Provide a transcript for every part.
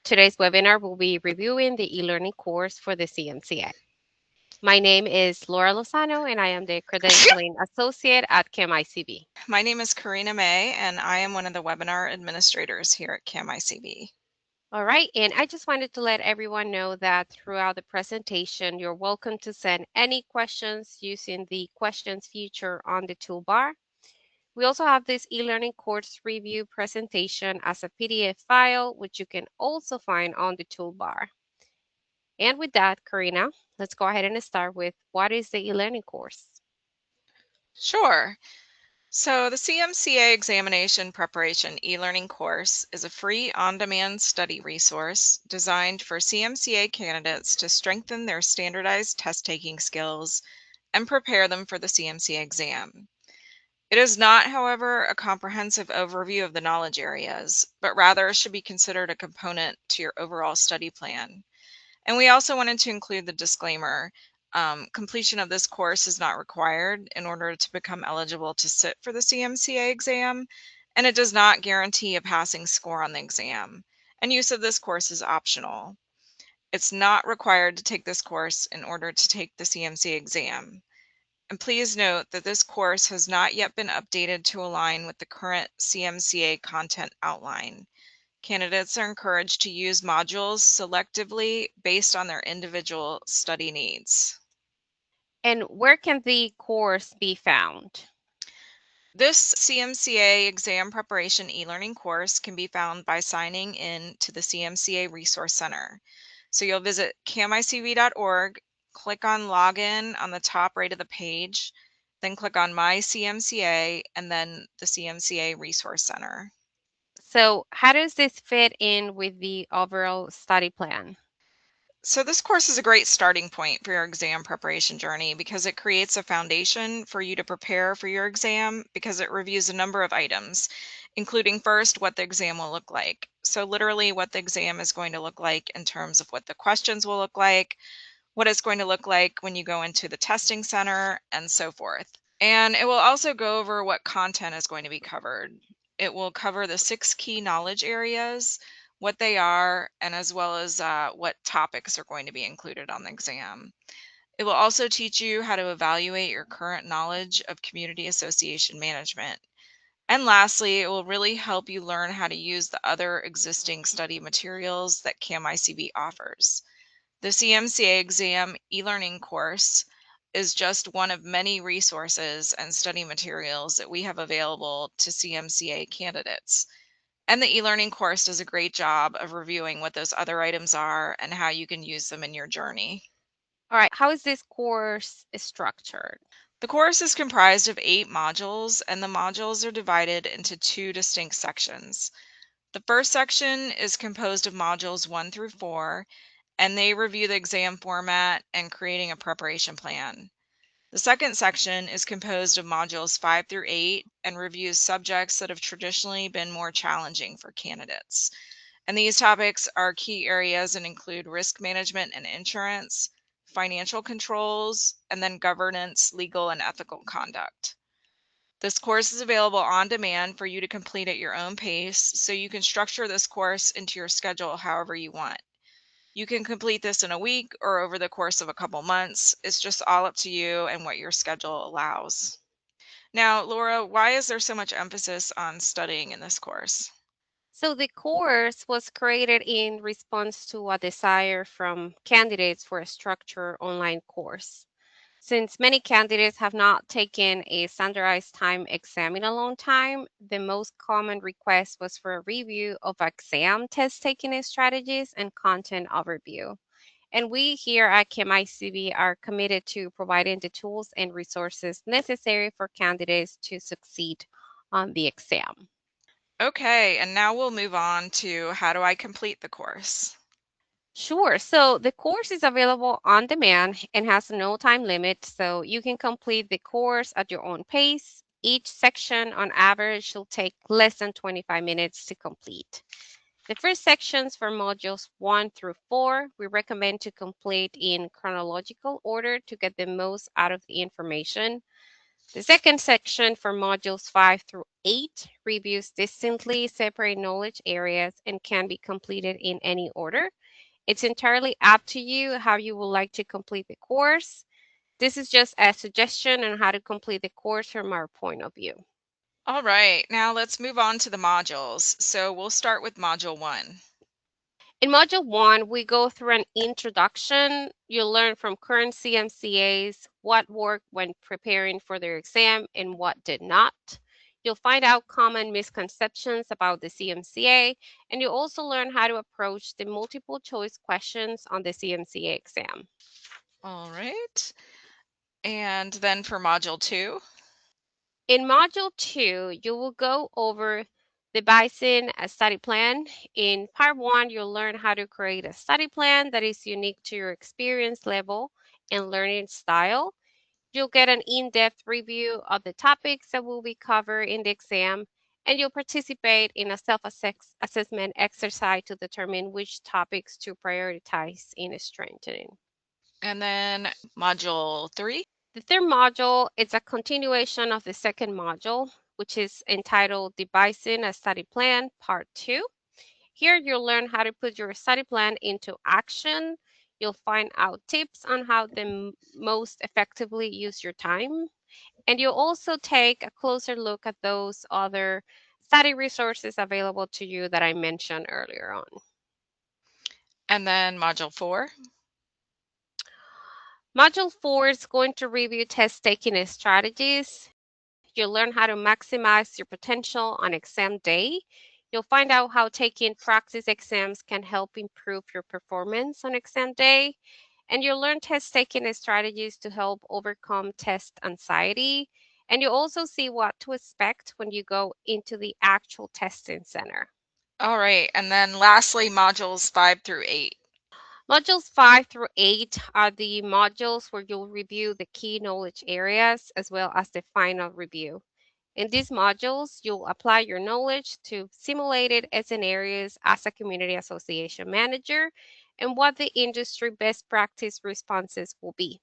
Today's webinar will be reviewing the e-learning course for the CMCA. My name is Laura Lozano, and I am the Credentialing Associate at CAMICB. My name is Karina May, and I am one of the webinar administrators here at CAMICB. All right, and I just wanted to let everyone know that throughout the presentation, you're welcome to send any questions using the questions feature on the toolbar. We also have this e-learning course review presentation as a PDF file, which you can also find on the toolbar. And with that, Karina, let's go ahead and start with what is the e-learning course? Sure. So the CMCA Examination Preparation e-learning course is a free on-demand study resource designed for CMCA candidates to strengthen their standardized test-taking skills and prepare them for the CMCA exam. It is not, however, a comprehensive overview of the knowledge areas, but rather should be considered a component to your overall study plan. And we also wanted to include the disclaimer. Completion of this course is not required in order to become eligible to sit for the CMCA exam, and it does not guarantee a passing score on the exam. And use of this course is optional. It's not required to take this course in order to take the CMCA exam. And please note that this course has not yet been updated to align with the current CMCA content outline. Candidates are encouraged to use modules selectively based on their individual study needs. And where can the course be found? This CMCA exam preparation e-learning course can be found by signing in to the CMCA Resource Center. So you'll visit camicb.org, click on Login on the top right of the page, then click on My CMCA, and then the CMCA Resource Center. So, how does this fit in with the overall study plan? So this course is a great starting point for your exam preparation journey because it creates a foundation for you to prepare for your exam because it reviews a number of items, including first what the exam will look like. So literally what the exam is going to look like in terms of what the questions will look like, what it's going to look like when you go into the testing center, and so forth. And it will also go over what content is going to be covered. It will cover the 6 key knowledge areas, what they are, and as well as what topics are going to be included on the exam. It will also teach you how to evaluate your current knowledge of community association management. And lastly, it will really help you learn how to use the other existing study materials that CAMICB offers. The CMCA exam e-learning course is just one of many resources and study materials that we have available to CMCA candidates. And the e-learning course does a great job of reviewing what those other items are and how you can use them in your journey. All right, how is this course structured? The course is comprised of 8 modules, and the modules are divided into 2 distinct sections. The first section is composed of modules 1 through 4, and they review the exam format and creating a preparation plan. The second section is composed of modules 5 through 8 and reviews subjects that have traditionally been more challenging for candidates. And these topics are key areas and include risk management and insurance, financial controls, and then governance, legal, and ethical conduct. This course is available on demand for you to complete at your own pace, so you can structure this course into your schedule however you want. You can complete this in a week or over the course of a couple months. It's just all up to you and what your schedule allows. Now, Laura, why is there so much emphasis on studying in this course? So, the course was created in response to a desire from candidates for a structured online course. Since many candidates have not taken a standardized time exam in a long time, the most common request was for a review of exam test taking strategies and content overview. And we here at CAMICB are committed to providing the tools and resources necessary for candidates to succeed on the exam. Okay, and now we'll move on to how do I complete the course? Sure. So the course is available on demand and has no time limit, so you can complete the course at your own pace. Each section, on average, will take less than 25 minutes to complete. The first sections for modules 1 through 4, we recommend to complete in chronological order to get the most out of the information. The second section for modules 5 through 8 reviews distinctly separate knowledge areas and can be completed in any order. It's entirely up to you how you would like to complete the course. This is just a suggestion on how to complete the course from our point of view. All right, now let's move on to the modules. So we'll start with Module 1. In Module 1, we go through an introduction. You'll learn from current CMCAs what worked when preparing for their exam and what did not. You'll find out common misconceptions about the CMCA, and you'll also learn how to approach the multiple choice questions on the CMCA exam. All right, and then for Module 2. In Module 2, you will go over the Bison study plan. In Part 1, you'll learn how to create a study plan that is unique to your experience level and learning style. You'll get an in-depth review of the topics that will be covered in the exam, and you'll participate in a self-assessment exercise to determine which topics to prioritize in strengthening. And then Module 3. The third module is a continuation of the second module, which is entitled Devising a Study Plan, Part 2. Here you'll learn how to put your study plan into action. You'll find out tips on how to most effectively use your time. And you'll also take a closer look at those other study resources available to you that I mentioned earlier on. And then Module 4. Module 4 is going to review test taking strategies. You'll learn how to maximize your potential on exam day. You'll find out how taking practice exams can help improve your performance on exam day. And you'll learn test taking strategies to help overcome test anxiety. And you'll also see what to expect when you go into the actual testing center. All right, and then lastly, Modules 5 through 8. Modules 5 through 8 are the modules where you'll review the key knowledge areas as well as the final review. In these modules, you'll apply your knowledge to simulated scenarios as a community association manager and what the industry best practice responses will be.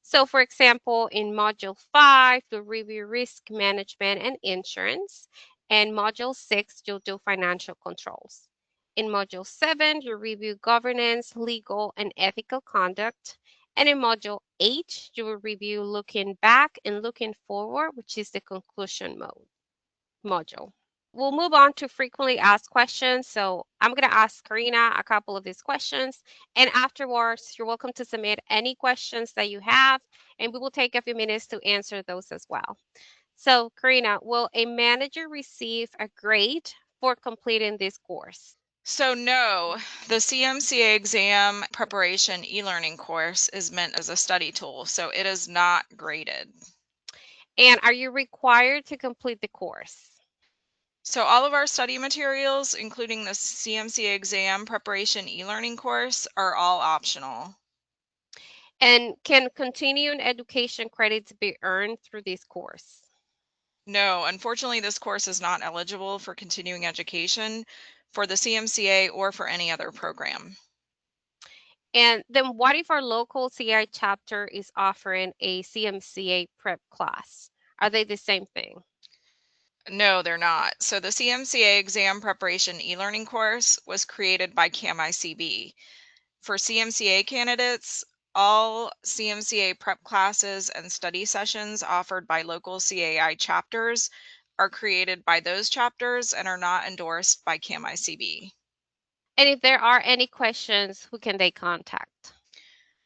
So, for example, in Module 5, you'll review risk management and insurance. And Module 6, you'll do financial controls. In Module 7, you'll review governance, legal, and ethical conduct. And in Module 8, you will review looking back and looking forward, which is the conclusion module. We'll move on to frequently asked questions. So I'm going to ask Karina a couple of these questions. And afterwards, you're welcome to submit any questions that you have, and we will take a few minutes to answer those as well. So, Karina, will a manager receive a grade for completing this course? So no, the CMCA exam preparation e-learning course is meant as a study tool, so it is not graded. And are you required to complete the course? So all of our study materials, including the CMCA exam preparation e-learning course, are all optional. And can continuing education credits be earned through this course? No, unfortunately, this course is not eligible for continuing education for the CMCA or for any other program. And then what if our local CI chapter is offering a CMCA prep class? Are they the same thing? No, they're not. So the CMCA exam preparation e-learning course was created by CAMICB. For CMCA candidates, all CMCA prep classes and study sessions offered by local CAI chapters are created by those chapters and are not endorsed by CAMICB. And if there are any questions, who can they contact?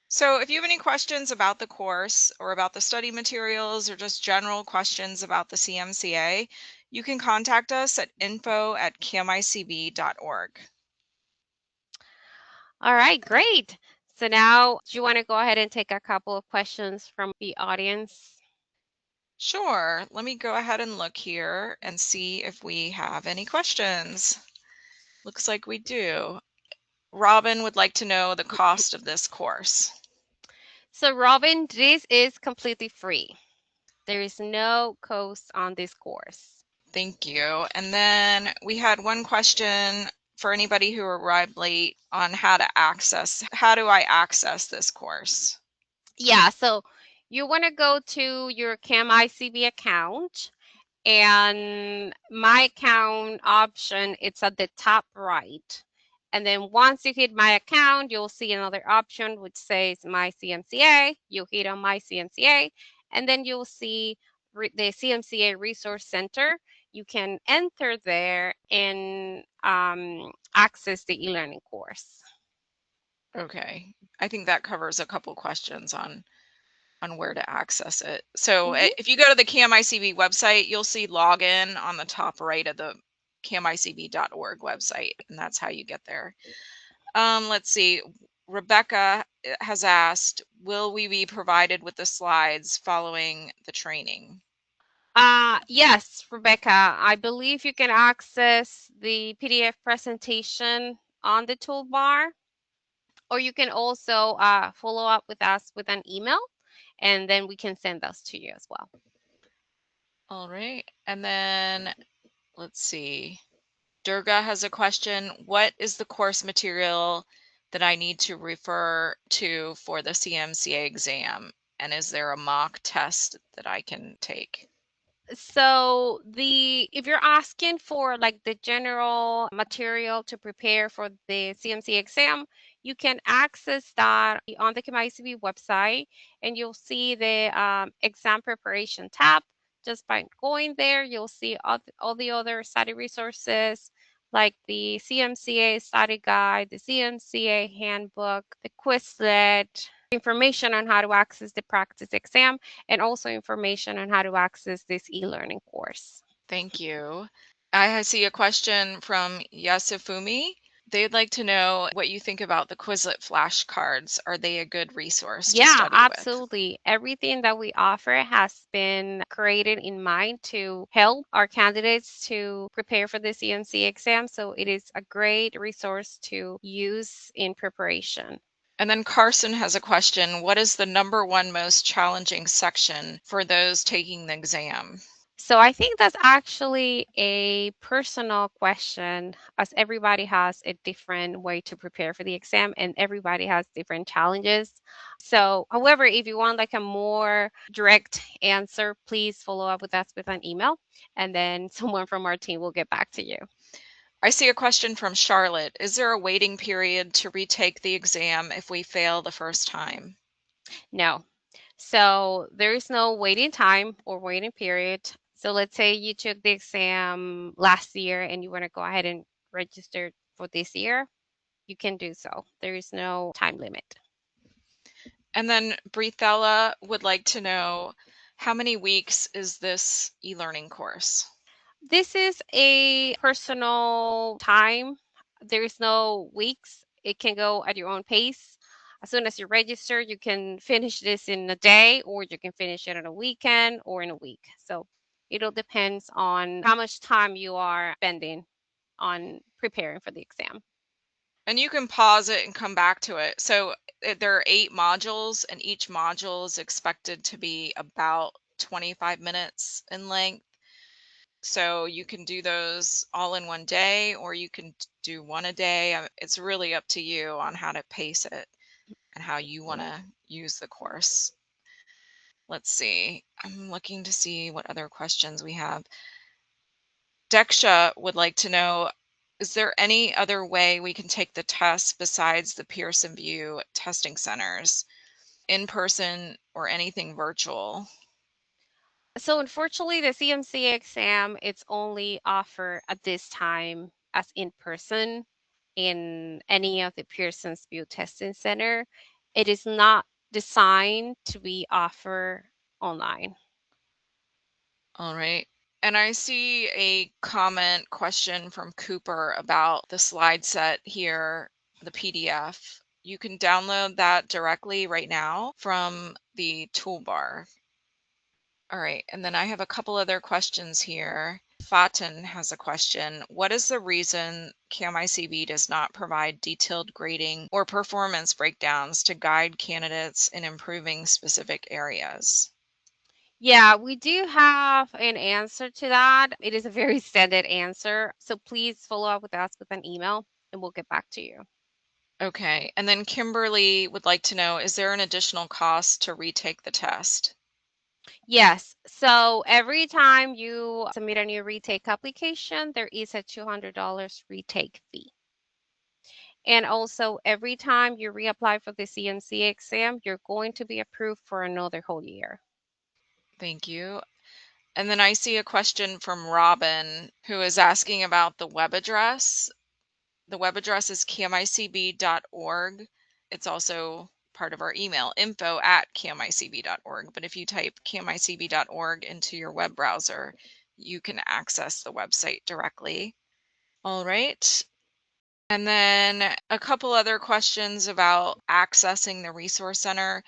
So if you have any questions about the course or about the study materials or just general questions about the CMCA, you can contact us at info@camicb.org. All right, great. So now, do you want to go ahead and take a couple of questions from the audience? Sure, let me go ahead and look here and see if we have any questions. Looks like we do. Robin would like to know the cost of this course. So, Robin, this is completely free. There is no cost on this course. Thank you. And then we had one question for anybody who arrived late on how do I access this course? Yeah, so You want to go to your CAMICB account, and my account option, it's at the top right. And then once you hit my account, you'll see another option which says my CMCA. You hit on my CMCA, and then you'll see the CMCA Resource Center. You can enter there and access the e-learning course. Okay. I think that covers a couple questions on where to access it. So Mhm. if you go to the CAMICB website, you'll see login on the top right of the camicb.org website, and that's how you get there. Let's see. Rebecca has asked, will we be provided with the slides following the training? Yes, Rebecca, I believe you can access the PDF presentation on the toolbar, or you can also follow up with us with an email, and then we can send those to you as well. All right. And then let's see. Durga has a question. What is the course material that I need to refer to for the CMCA exam? And is there a mock test that I can take? So the if you're asking for like the general material to prepare for the CMC exam, you can access that on the CAMICB website, and you'll see the exam preparation tab. Just by going there, you'll see all the other study resources like the CMCA study guide, the CMCA handbook, the Quizlet, information on how to access the practice exam, and also information on how to access this e-learning course. Thank you. I see a question from Yasufumi. They'd like to know what you think about the Quizlet flashcards. Are they a good resource to Yeah, study with? absolutely. Everything that we offer has been created in mind to help our candidates to prepare for the CMC exam. So it is a great resource to use in preparation. And then Carson has a question. What is the number one most challenging section for those taking the exam? So I think that's actually a personal question, as everybody has a different way to prepare for the exam and everybody has different challenges. So, however, if you want like a more direct answer, please follow up with us with an email, and then someone from our team will get back to you. I see a question from Charlotte. Is there a waiting period to retake the exam if we fail the first time? No. So there is no waiting time or waiting period. So let's say you took the exam last year and you want to go ahead and register for this year, you can do so. There is no time limit. And then Brithella would like to know, how many weeks is this e-learning course? This is a personal time. There is no weeks. It can go at your own pace. As soon as you register, you can finish this in a day, or you can finish it on a weekend or in a week. So it all depends on how much time you are spending on preparing for the exam. And you can pause it and come back to it. So there are 8 modules, and each module is expected to be about 25 minutes in length. So you can do those all in one day, or you can do one a day. It's really up to you on how to pace it and how you want to use the course. Let's see. I'm looking to see what other questions we have. Deksha would like to know, is there any other way we can take the test besides the Pearson VUE testing centers, in person or anything virtual? So unfortunately, the CMCA exam it's only offered at this time as in person in any of the Pearson's View Testing Center. It is not designed to be offered online. All right. And I see a comment question from Cooper about the slide set here, the PDF. You can download that directly right now from the toolbar. All right, and then I have a couple other questions here. Fatin has a question. What is the reason CAMICB does not provide detailed grading or performance breakdowns to guide candidates in improving specific areas? Yeah, we do have an answer to that. It is a very standard answer. So please follow up with us with an email and we'll get back to you. Okay. And then Kimberly would like to know, is there an additional cost to retake the test? Yes. So every time you submit a new retake application, there is a $200 retake fee. And also, every time you reapply for the CMCA exam, you're going to be approved for another whole year. Thank you. And then I see a question from Robin who is asking about the web address. The web address is camicb.org. It's also part of our email, info@camicb.org. But if you type camicb.org into your web browser, you can access the website directly. All right. And then a couple other questions about accessing the Resource Center.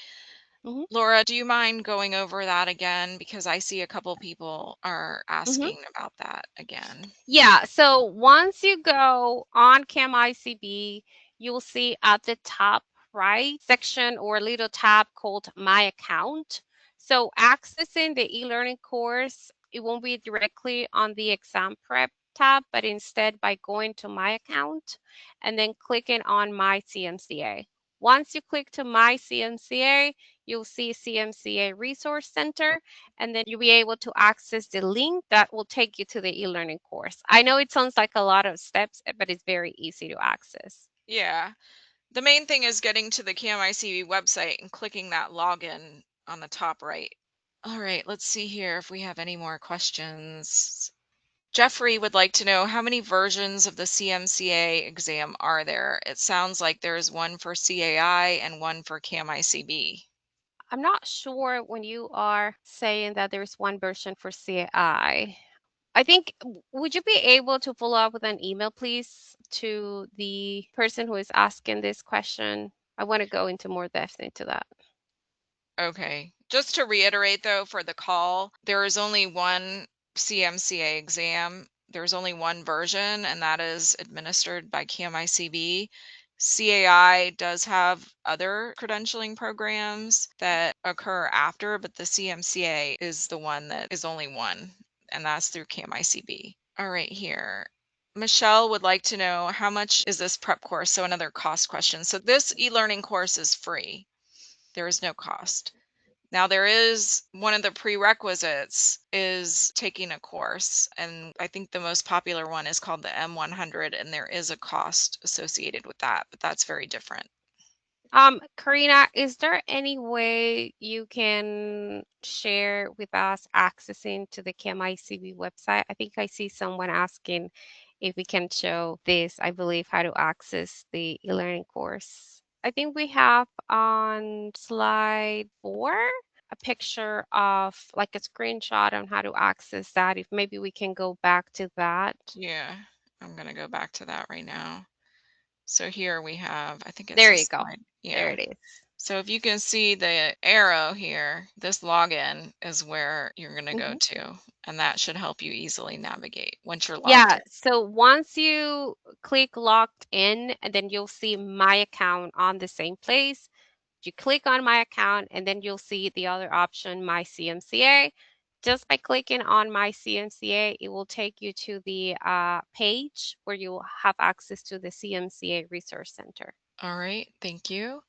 Hmm. Laura, do you mind going over that again? Because I see a couple people are Hmm. asking about that again. Yeah, so once you go on CAMICB, you'll see at the top right section or little tab called My Account. So accessing the e-learning course, it won't be directly on the exam prep tab, but instead by going to My Account and then clicking on My CMCA. Once you click to My CMCA, you'll see CMCA Resource Center, and then you'll be able to access the link that will take you to the e-learning course. I know it sounds like a lot of steps, but it's very easy to access. Yeah. The main thing is getting to the CAMICB website and clicking that login on the top right. All right, let's see here if we have any more questions. Jeffrey would like to know, how many versions of the CMCA exam are there? It sounds like there's one for CAI and one for CAMICB. I'm not sure when you are saying that there's one version for CAI. I think, would you be able to follow up with an email, please, to the person who is asking this question? I want to go into more depth into that. Okay. Just to reiterate, though, for the call, there is only one CMCA exam. There's only one version, and that is administered by CAMICB. CAI does have other credentialing programs that occur after, but the CMCA is the one that is only one, and that's through CAMICB. All right, here. Michelle would like to know, how much is this prep course? So another cost question. So this e-learning course is free. There is no cost. Now, there is one of the prerequisites is taking a course, and I think the most popular one is called the M100, and there is a cost associated with that, but that's very different. Karina, is there any way you can share with us accessing to the CAMICB website? I think I see someone asking if we can show this, I believe, how to access the e-learning course. I think we have on slide 4 a picture of like a screenshot on how to access that. If maybe we can go back to that. Yeah, I'm going to go back to that right now. So here we have, I think it's There you this go. slide. There Yeah. it is. So if you can see the arrow here, this login is where you're going to go Mhm. to, and that should help you easily navigate once you're logged Yeah, in. so once you click logged in, and then you'll see my account on the same place. You click on my account, and then you'll see the other option, my CMCA. Just by clicking on my CMCA, it will take you to the page where you'll have access to the CMCA Resource Center. All right, thank you.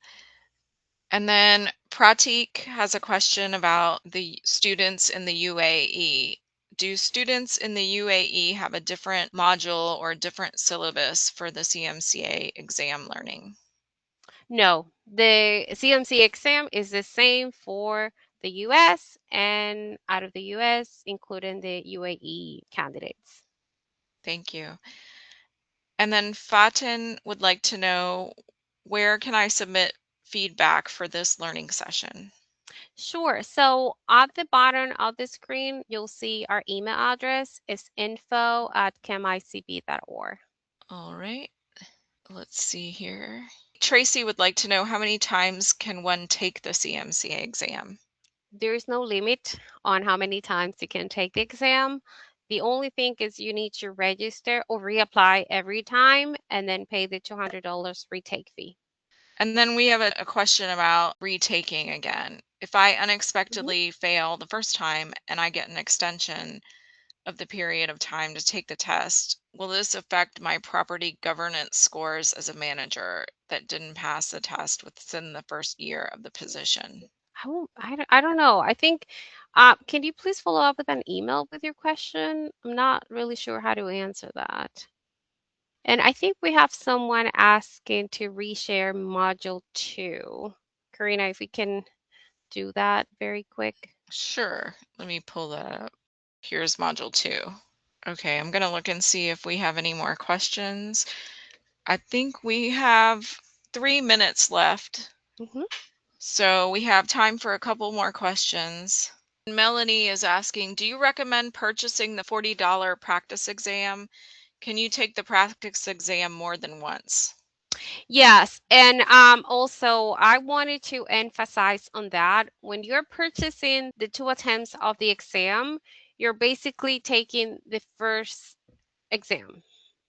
And then Pratik has a question about the students in the UAE. Do students in the UAE have a different module or different syllabus for the CMCA exam learning? No, the CMC exam is the same for the US and out of the US, including the UAE candidates. Thank you. And then Fatin would like to know, where can I submit feedback for this learning session? Sure. So at the bottom of the screen, you'll see our email address is info@camicb.org. All right, let's see here. Tracy would like to know, how many times can one take the CMCA exam? There is no limit on how many times you can take the exam. The only thing is you need to register or reapply every time and then pay the $200 retake fee. And then we have a question about retaking again. If I Mhm. unexpectedly fail the first time and I get an extension, of the period of time to take the test, will this affect my property governance scores as a manager that didn't pass the test within the first year of the position? I don't know. I think, can you please follow up with an email with your question? I'm not really sure how to answer that. And I think we have someone asking to reshare module two. Karina, if we can do that very quick. Sure. Let me pull that up. Here's module 2. Okay, I'm going to look and see if we have any more questions. I think we have 3 minutes left. Hmm. So we have time for a couple more questions. Melanie is asking, do you recommend purchasing the $40 practice exam? Can you take the practice exam more than once? Yes, and also I wanted to emphasize on that when you're purchasing the two attempts of the exam, you're basically taking the first exam.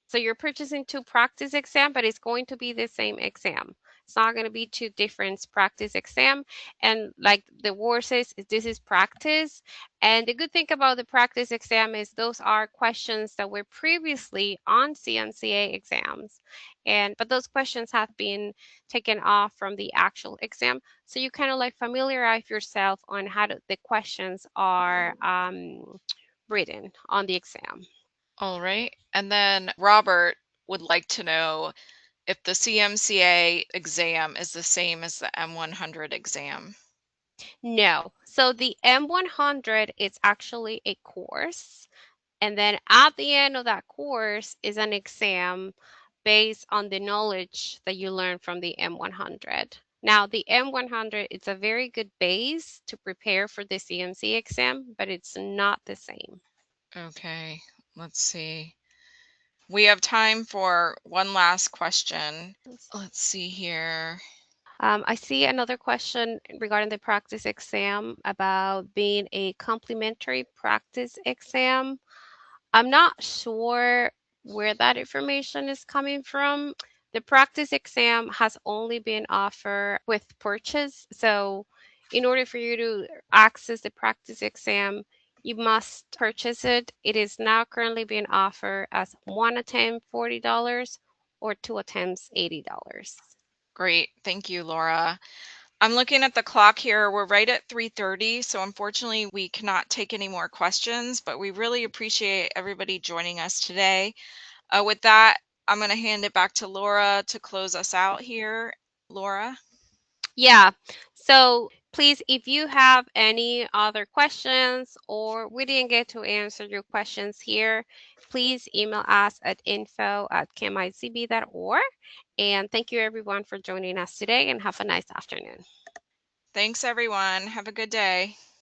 So you're purchasing two practice exam, but it's going to be the same exam. It's not going to be two different practice exam. And like the word says, this is practice. And the good thing about the practice exam is those are questions that were previously on CMCA exams. And but those questions have been taken off from the actual exam. So you kind of like familiarize yourself on how the questions are written on the exam. All right. And then Robert would like to know if the CMCA exam is the same as the M100 exam. No. So the M100 is actually a course. And then at the end of that course is an exam based on the knowledge that you learn from the M100. Now, the M100 is a very good base to prepare for the CMC exam, but it's not the same. Okay, let's see. We have time for one last question. Let's see here. I see another question regarding the practice exam about being a complementary practice exam. I'm not sure where that information is coming from. The practice exam has only been offered with purchase. So, in order for you to access the practice exam, you must purchase it. It is now currently being offered as one attempt $40 or two attempts $80. Great. Thank you, Laura. I'm looking at the clock here. We're right at 3:30, so unfortunately we cannot take any more questions, but we really appreciate everybody joining us today. With that, I'm going to hand it back to Laura to close us out here. Laura? Yeah. So please, if you have any other questions or we didn't get to answer your questions here, please email us at info@camicb.org. And thank you everyone for joining us today and have a nice afternoon. Thanks, everyone. Have a good day.